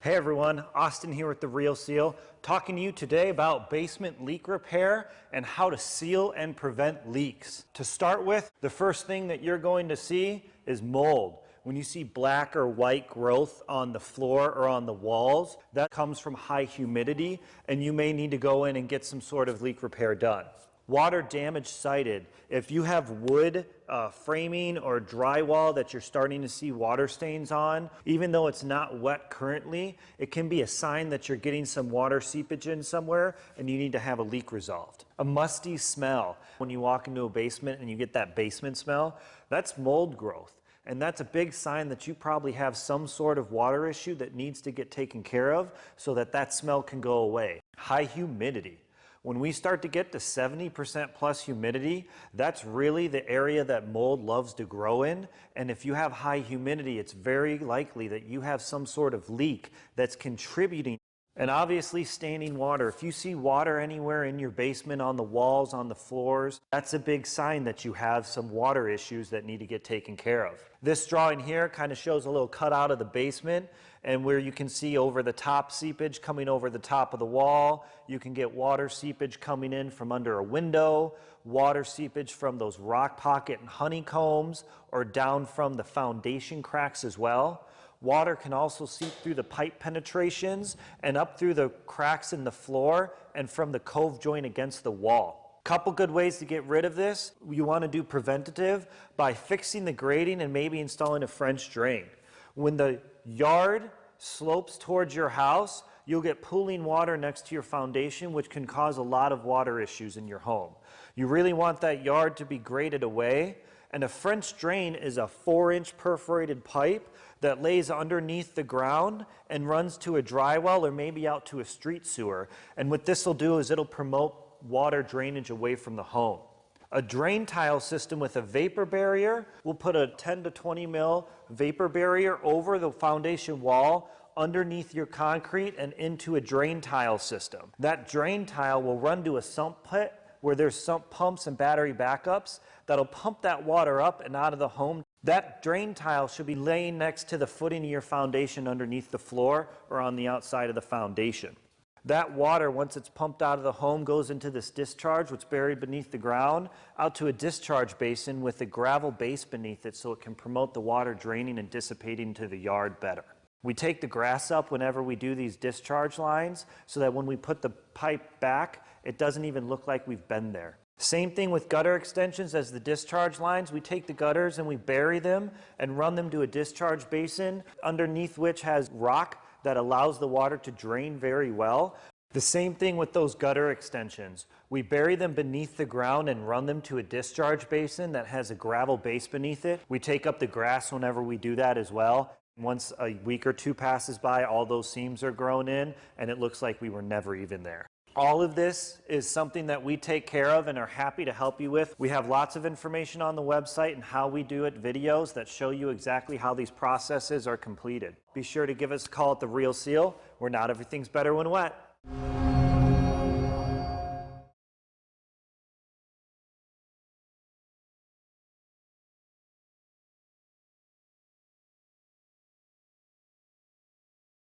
Hey everyone, Austin here with The Real Seal, talking to you today about basement leak repair and how to seal and prevent leaks. To start with, the first thing that you're going to see is mold. When you see black or white growth on the floor or on the walls, that comes from high humidity, and you may need to go in and get some sort of leak repair done. Water damage sited. If you have wood framing or drywall that you're starting to see water stains on, even though it's not wet currently, it can be a sign that you're getting some water seepage in somewhere and you need to have a leak resolved. A musty smell. When you walk into a basement and you get that basement smell, that's mold growth. And that's a big sign that you probably have some sort of water issue that needs to get taken care of so that that smell can go away. High humidity. When we start to get to 70% plus humidity, that's really the area that mold loves to grow in. And if you have high humidity, it's very likely that you have some sort of leak that's contributing. And obviously standing water. If you see water anywhere in your basement, on the walls, on the floors, that's a big sign that you have some water issues that need to get taken care of. This drawing here kind of shows a little cutout of the basement, and where you can see over the top seepage coming over the top of the wall. You can get water seepage coming in from under a window, water seepage from those rock pocket and honeycombs, or down from the foundation cracks as well. Water can also seep through the pipe penetrations and up through the cracks in the floor and from the cove joint against the wall. Couple good ways to get rid of this. You want to do preventative by fixing the grading and maybe installing a French drain. When the yard slopes towards your house, you'll get pooling water next to your foundation, which can cause a lot of water issues in your home. You really want that yard to be graded away, and a French drain is a 4-inch perforated pipe that lays underneath the ground and runs to a dry well or maybe out to a street sewer. And what this will do is it'll promote water drainage away from the home. A drain tile system with a vapor barrier, we'll put a 10 to 20 mil vapor barrier over the foundation wall underneath your concrete and into a drain tile system. That drain tile will run to a sump pit where there's sump pumps and battery backups that'll pump that water up and out of the home. That drain tile should be laying next to the footing of your foundation underneath the floor or on the outside of the foundation. That water, once it's pumped out of the home, goes into this discharge, which is buried beneath the ground, out to a discharge basin with a gravel base beneath it so it can promote the water draining and dissipating to the yard better. We take the grass up whenever we do these discharge lines so that when we put the pipe back, it doesn't even look like we've been there. Same thing with gutter extensions as the discharge lines. We take the gutters and we bury them and run them to a discharge basin underneath which has rock that allows the water to drain very well. The same thing with those gutter extensions. We bury them beneath the ground and run them to a discharge basin that has a gravel base beneath it. We take up the grass whenever we do that as well. Once a week or two passes by, all those seams are grown in and it looks like we were never even there. All of this is something that we take care of and are happy to help you with. We have lots of information on the website and how we do it, videos that show you exactly how these processes are completed. Be sure to give us a call at The Real Seal, where not everything's better when wet.